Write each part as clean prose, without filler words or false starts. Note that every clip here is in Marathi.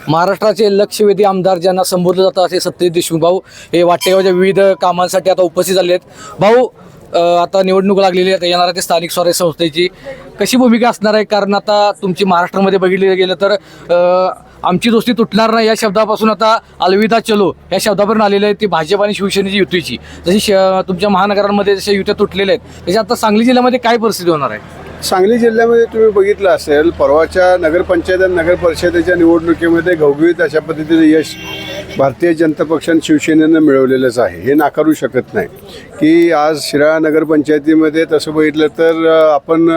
महाराष्ट्राचे लक्षवेधी आमदार ज्यांना संबोधलं जातं असे सत्यजित देशमुख भाऊ हे वाटेगावच्या विविध कामांसाठी आता उपस्थित झाले आहेत। भाऊ आता निवडणूक लागलेली आहे, येणार आहे ते स्थानिक स्वराज्य संस्थेची कशी भूमिका असणार आहे? कारण आता तुमची महाराष्ट्रामध्ये बघितलं गेलं तर आमची दोस्ती तुटणार नाही या शब्दापासून आता अलविदा चलो या शब्दापर्यंत आलेले आहे ती भाजप आणि शिवसेनेची युतीची। जशी तुमच्या महानगरांमध्ये जशा युत्या तुटलेल्या आहेत तशी आता सांगली जिल्ह्यामध्ये काय परिस्थिती होणार आहे? सांगली जिल्ह्यामध्ये तुम्ही बघितलं असेल, परवाच्या नगरपंचायत आणि नगर परिषदेच्या निवडणुकीमध्ये घवघवीत अशा पद्धतीचं यश भारतीय जनता पक्ष आणि शिवसेनेनं मिळवलेलंच आहे, हे नाकारू शकत नाही। की आज शिराळा नगरपंचायतीमध्ये तसं बघितलं तर आपण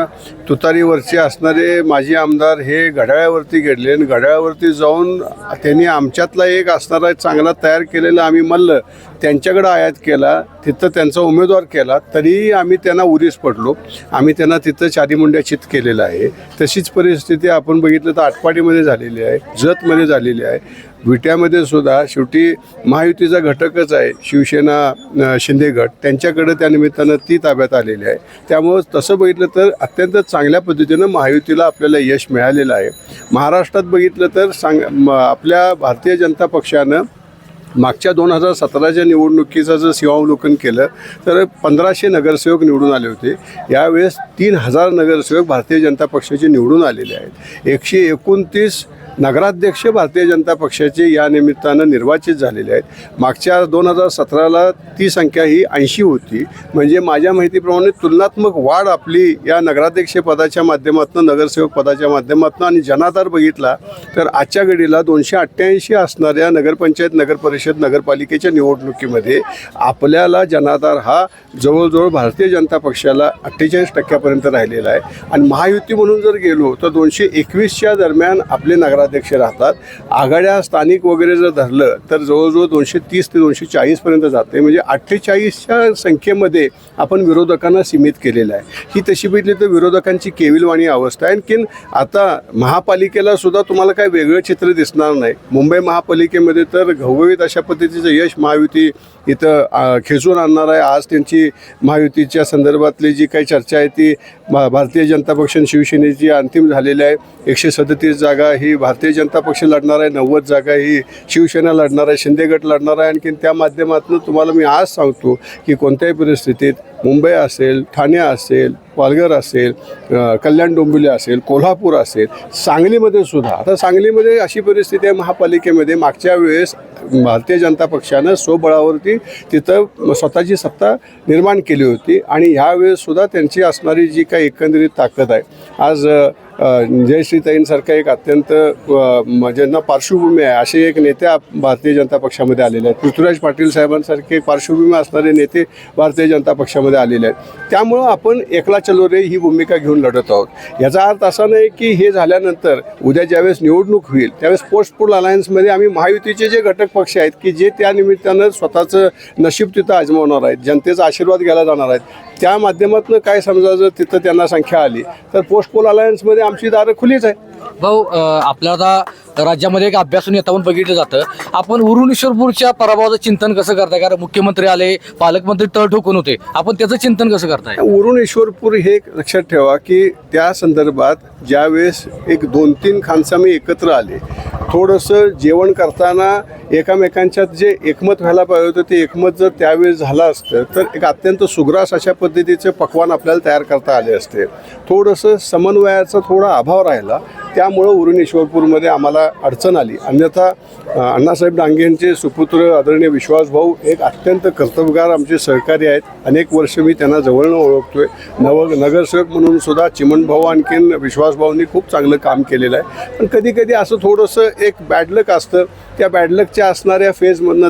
तुतारीवरचे असणारे माजी आमदार हे घड्याळावरती गेले आणि घड्याळावरती जाऊन त्यांनी आमच्यातला एक असणारा चांगला तयार केलेला आम्ही मल्ल त्यांच्याकडं आयात केला, तिथं त्यांचा उमेदवार केला, तरीही आम्ही त्यांना उरीस पडलो, आम्ही त्यांना तिथं चारीमुंड्या चित केलेलं आहे। तशीच परिस्थिती आपण बघितलं तर आटपाडीमध्ये झालेली आहे, जतमध्ये झालेली आहे, विट्यामध्ये सुद्धा शेवटी महायुतीचा घटकच आहे शिवसेना शिंदे गट, त्यांच्याकडे त्या निमित्तानं ती ताब्यात आलेली आहे। त्यामुळं तसं बघितलं तर अत्यंत चांगल्या पद्धतीनं महायुतीला आपल्याला यश मिळालेलं आहे। महाराष्ट्रात बघितलं तर आपल्या भारतीय जनता पक्षानं मागच्या 2017च्या निवडणुकीचं जर शिवावलोकन केलं तर 1500 नगरसेवक निवडून आले होते। यावेळेस 3000 नगरसेवक भारतीय जनता पक्षाचे निवडून आलेले आहेत। 129 नगराध्यक्ष भारतीय जनता पक्षाचे या निमित्तानं निर्वाचित झालेले आहेत। मागच्या 2017ला ती संख्या ही 80 होती, म्हणजे माझ्या माहितीप्रमाणे तुलनात्मक वाढ आपली या नगराध्यक्ष पदाच्या माध्यमातून, नगरसेवक पदाच्या माध्यमातून आणि जनाधार बघितला तर आजच्या घडीला 288 असणाऱ्या नगरपंचायत, नगरपरिषद, नगरपालिकेच्या निवडणुकीमध्ये आपल्याला जनाधार हा जवळजवळ भारतीय जनता पक्षाला 48% राहिलेला आहे। आणि महायुती म्हणून जर गेलो तर 221च्या दरम्यान आपले नगराध्यक्ष राहतात। आघाड्या स्थानिक वगैरे जर धरलं तर जवळजवळ 230 ते 240पर्यंत जाते, म्हणजे 48च्या संख्येमध्ये आपण विरोधकांना सीमित केलेलं आहे। ही तशी बघितली तर विरोधकांची केविलवाणी अवस्था आहे। आणखीन आता महापालिकेला सुद्धा तुम्हाला काय वेगळं चित्र दिसणार नाही। मुंबई महापालिकेमध्ये तर घवघवीत अशा पद्धतीचं यश महायुती इथं खेचून आणणार आहे। आज त्यांची महायुतीच्या संदर्भातली जी काही चर्चा आहे ती भारतीय जनता पक्ष आणि शिवसेनेची अंतिम झालेली आहे। 137 जागा ही भारतीय जनता पक्ष लढणार आहे, 90 जागा ही शिवसेना लढणार आहे, शिंदे गट लढणार आहे। आणखीन त्या माध्यमातून तुम्हाला मी आज सांगतो की कोणत्याही परिस्थितीत मुंबई असेल, ठाणे असेल, पालघर असेल, कल्याण डोंबिवली असेल, कोल्हापूर असेल, सांगलीमध्ये सुद्धा आता सांगलीमध्ये अशी परिस्थिती आहे, महापालिकेमध्ये मागच्या वेळेस भारतीय जनता पक्षानं स्वबळावरती तिथं स्वतःची सत्ता निर्माण केली होती आणि ह्यावेळेससुद्धा त्यांची असणारी जी काही एकंदरीत ताकद आहे, आज जयश्रीताईंसारखा एक अत्यंत ज्यांना पार्श्वभूमी आहे असे एक नेते भारतीय जनता पक्षामध्ये आलेले आहेत। पृथ्वीराज पाटील साहेबांसारखे पार्श्वभूमी असणारे नेते भारतीय जनता पक्षामध्ये आलेले आहेत। त्यामुळं आपण एकला चलो रे ही भूमिका घेऊन लढत आहोत। याचा अर्थ असा नाही की हे झाल्यानंतर उद्या ज्यावेळेस निवडणूक होईल त्यावेळेस पोस्ट पोल अलायन्समध्ये आम्ही महायुतीचे जे घटक पक्ष आहेत की जे त्या निमित्तानं स्वतःचं नशीब तिथं आजमावणार आहेत, जनतेचा आशीर्वाद घ्यायला जाणार आहेत, त्या माध्यमातून काय समजा जर तिथं त्यांना संख्या आली तर पोस्ट पोल अलायन्समध्ये आमची दारं खुलीच आहे। भाऊ आपल्याला आता राज्यामध्ये एक अभ्यासून येतावून बघितलं जातं, आपण उरुण ईश्वरपूरच्या पराभवाचं चिंतन कसं करताय? कारण मुख्यमंत्री आले, पालकमंत्री तळ ठोकून होते, आपण त्याचं चिंतन कसं करताय? उरुण ईश्वरपूर हे एक लक्षात ठेवा की त्या संदर्भात ज्यावेळेस एक 2-3 खानसामे एकत्र आले, थोडंसं जेवण करताना एकमेकांच्यात जे एकमत व्हायला पाहिजे होतं ते एकमत जर त्यावेळेस झालं असतं तर एक अत्यंत सुग्रास अशा पद्धतीचं पक्वान आपल्याला तयार करता आले असते। थोडंसं समन्वयाचा थोडा अभाव राहिला, त्यामुळं उरुण ईश्वरपूरमध्ये आम्हाला अडचण आली। अन्यथा अण्णासाहेब डांगे यांचे सुपुत्र आदरणीय विश्वासभाऊ एक अत्यंत कर्तबगार आमचे सहकारी आहेत। अनेक वर्ष मी त्यांना जवळनं ओळखतोय। नगरसेवक म्हणून सुद्धा चिमणभाऊ आणखीन विश्वासभाऊंनी खूप चांगलं काम केलेलं आहे। पण कधी कधी असं थोडंसं एक बॅडलक असतं, त्या बॅडलकच्या असणाऱ्या फेजमधनं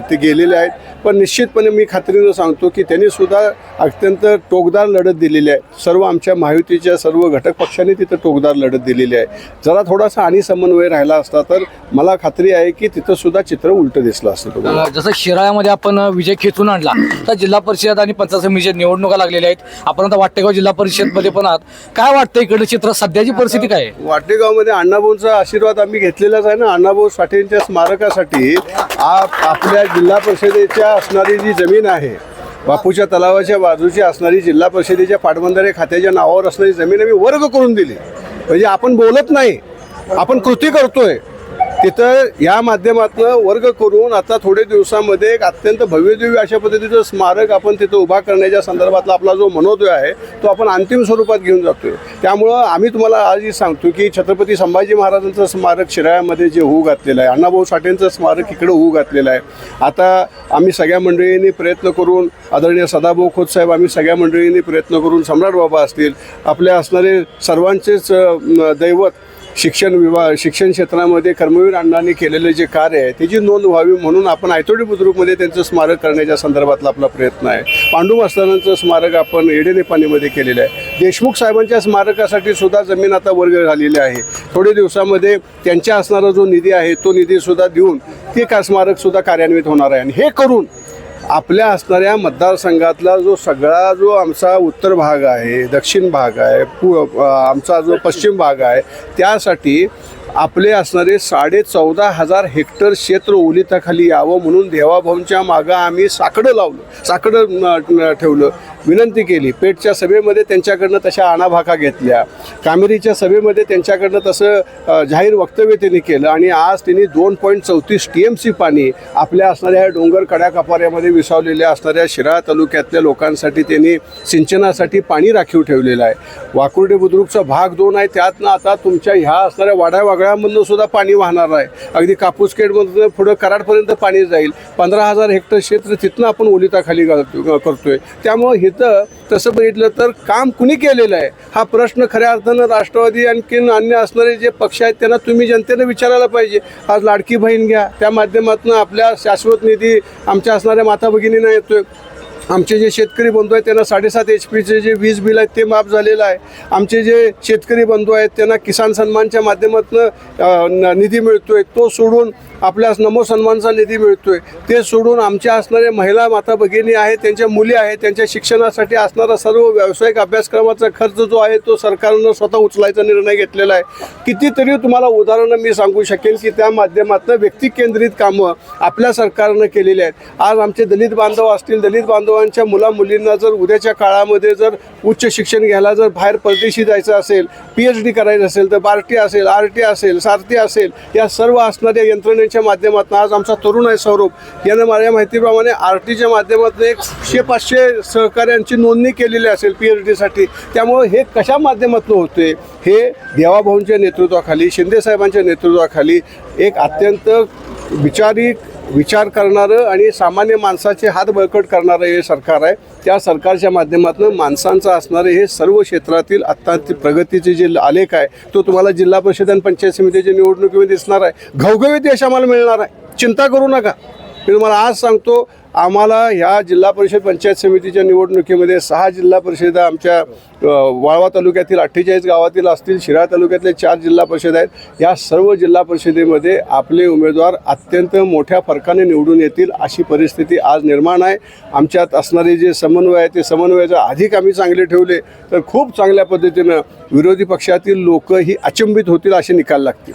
ते गेलेले आहेत। पण निश्चितपणे मी खात्रीनं सांगतो की त्यांनी सुद्धा अत्यंत टोकदार लढत दिलेली आहे। सर्व आमच्या महायुतीच्या सर्व घटक पक्षांनी तिथं टोकदार लढत दिलेली आहे। जरा थोडासा आणि समन्वय राहिला असता तर मला खात्री आहे की तिथं सुद्धा चित्र उलटं दिसलं असतं। जसं शिराळ्यामध्ये आपण विजय खेचून आणला तर जिल्हा परिषद आणि पंचायत समितीच्या निवडणुका लागलेल्या आहेत, आपण आता वाटेगाव जिल्हा परिषदमध्ये पण आहात, काय वाटतं इकडे चित्र, सध्याची परिस्थिती काय आहे? वाटेगावमध्ये अण्णाभाऊंचा आशीर्वाद आम्ही घेतलेलाच आहे ना। अण्णाभाऊ साठेंच्या स्मारकासाठी आपल्या जिल्हा परिषदेच्या असणारी जी जमीन आहे, बापूच्या तलावाच्या बाजूची असणारी जिल्हा परिषदेच्या पाटबंधारे खात्याच्या नावावर असणारी जमीन आम्ही वर्ग करून दिली। म्हणजे आपण बोलत नाही आपण कृती करतोय तिथं या माध्यमातून वर्ग करून आता थोडे दिवसामध्ये एक अत्यंत भव्यदिव्य अशा पद्धतीचं स्मारक आपण तिथं उभा करण्याच्या संदर्भातला आपला जो मनोदय आहे तो आपण अंतिम स्वरूपात घेऊन जातोय. त्यामुळं आम्ही तुम्हाला आजही सांगतो की छत्रपती संभाजी महाराजांचं स्मारक शिराळ्यामध्ये जे होऊ घातलेलं आहे, अण्णाभाऊ साठेंचं स्मारक इकडं होऊ घातलेलं आहे. आता आम्ही सगळ्या मंडळींनी प्रयत्न करून, आदरणीय सदाभाऊ खोत साहेब, आम्ही सगळ्या मंडळींनी प्रयत्न करून सम्राट बाबा असतील, आपले असणारे सर्वांचेच दैवत शिक्षण क्षेत्रामध्ये कर्मवीर अण्णांनी केलेले जे कार्य आहे त्याची नोंद व्हावी म्हणून आपण आयतोडी बुद्रुकमध्ये त्यांचं स्मारक करण्याच्या संदर्भातला आपला प्रयत्न आहे. पांडू मास्तरांचं स्मारक आपण एडेनेपानीमध्ये केलेलं आहे. देशमुख साहेबांच्या स्मारकासाठी सुद्धा जमीन आता वर्ग झालेली आहे. थोडे दिवसामध्ये त्यांच्या असणारा जो निधी आहे तो निधीसुद्धा देऊन ते का स्मारकसुद्धा कार्यान्वित होणार आहे. आणि हे करून आपल्या असणाऱ्या मतदारसंघातला जो आमचा उत्तर भाग आहे, दक्षिण भाग आहे, आमचा जो पश्चिम भाग आहे त्यासाठी आपले असणारे 14,500 हेक्टर क्षेत्र ओलिताखाली यावं म्हणून देवाभाऊंच्या मागं आम्ही साकडं ठेवलं, विनंती केली. पेठच्या सभेमध्ये त्यांच्याकडनं तशा आणाभाका घेतल्या, कामेरीच्या सभेमध्ये त्यांच्याकडनं तसं जाहीर वक्तव्य त्यांनी केलं आणि आज त्यांनी 2.34 TMC पाणी आपल्या असणाऱ्या डोंगर कड्याकपाऱ्यामध्ये विसावलेल्या असणाऱ्या शिराळा तालुक्यातल्या लोकांसाठी त्यांनी सिंचनासाठी पाणी राखीव ठेवलेलं आहे. वाकुर्डे बुद्रुकचा भाग 2 आहे, त्यातनं आता तुमच्या ह्या असणाऱ्या वाड्यावागळ्यामधून सुद्धा पाणी वाहणार आहे. अगदी कापूसखेडमधून पुढं कराडपर्यंत पाणी जाईल. 15,000 हेक्टर क्षेत्र तिथनं आपण ओलिताखाली करतोय. त्यामुळं इथं तसं बघितलं तर काम कुणी केलेलं आहे हा प्रश्न खऱ्या अर्थानं राष्ट्रवादी आणखीन अन्य असणारे जे पक्ष आहेत त्यांना तुम्ही जनतेनं विचारायला पाहिजे. आज लाडकी बहीण घ्या, त्या माध्यमातून आपल्या शाश्वत निधी आमच्या असणाऱ्या माता भगिनींना येतोय. आमचे जे शेतकरी बंधू आहेत त्यांना 7.5 HP जे वीज बिल आहेत ते माफ झालेलं आहे. आमचे जे शेतकरी बंधू आहेत त्यांना किसान सन्मानच्या माध्यमातून निधी मिळतोय. तो सोडून आपल्या नमो सन्मानचा निधी मिळतोय. ते सोडून आमच्या असणाऱ्या महिला माता भगिनी आहेत, त्यांच्या मुली आहेत, त्यांच्या शिक्षणासाठी असणारा सर्व व्यावसायिक अभ्यासक्रमाचा खर्च जो आहे तो सरकारनं स्वतः उचलायचा निर्णय घेतलेला आहे. कितीतरी तुम्हाला उदाहरणं मी सांगू शकेन की त्या माध्यमातून व्यक्तिकेंद्रित कामं आपल्या सरकारनं केलेली आहेत. आज आमचे दलित बांधव असतील, दलित बांधवांच्या मुलींना जर उद्याच्या काळामध्ये जर उच्च शिक्षण घ्यायला जर बाहेर परदेशी जायचं असेल, PhD करायचं असेल तर बार्टी असेल, RT असेल, सारथी असेल, या सर्व असणाऱ्या यंत्रणेच्या माध्यमातून आज आमचा तरुण आहे सौरभ यानं माझ्या माहितीप्रमाणे RTच्या माध्यमातून 100-500 सहकाऱ्यांची नोंदणी केलेली असेल PhDसाठी. त्यामुळं हे कशा माध्यमातून होते, हे देवाभाऊंच्या नेतृत्वाखाली, शिंदेसाहेबांच्या नेतृत्वाखाली एक अत्यंत विचार करणारं आणि सामान्य माणसाचे हात बळकट करणारं हे सरकार आहे. त्या सरकारच्या माध्यमातून माणसांचं असणारे हे सर्व क्षेत्रातील आत्ता प्रगतीचे जे आलेख आहे तो तुम्हाला जिल्हा परिषद आणि पंचायत समितीच्या निवडणुकीमध्ये दिसणार आहे. घवघवीत यश आम्हाला मिळणार आहे, चिंता करू नका. मी तुम्हाला आज सांगतो, आम्हाला ह्या जिल्हा परिषद पंचायत समितीच्या निवडणुकीमध्ये 6 जिल्हा परिषदा आमच्या वाळवा तालुक्यातील 48 गावातील असतील, शिराळा तालुक्यातले 4 जिल्हा परिषद आहेत. या सर्व जिल्हा परिषदेमध्ये आपले उमेदवार अत्यंत मोठ्या फरकाने निवडून येतील अशी परिस्थिती आज निर्माण आहे. आमच्यात असणारे जे समन्वय आहे ते समन्वयाचं अधिक आम्ही चांगले ठेवले तर खूप चांगल्या पद्धतीनं विरोधी पक्षातील लोकही अचंबित होतील असे निकाल लागतील.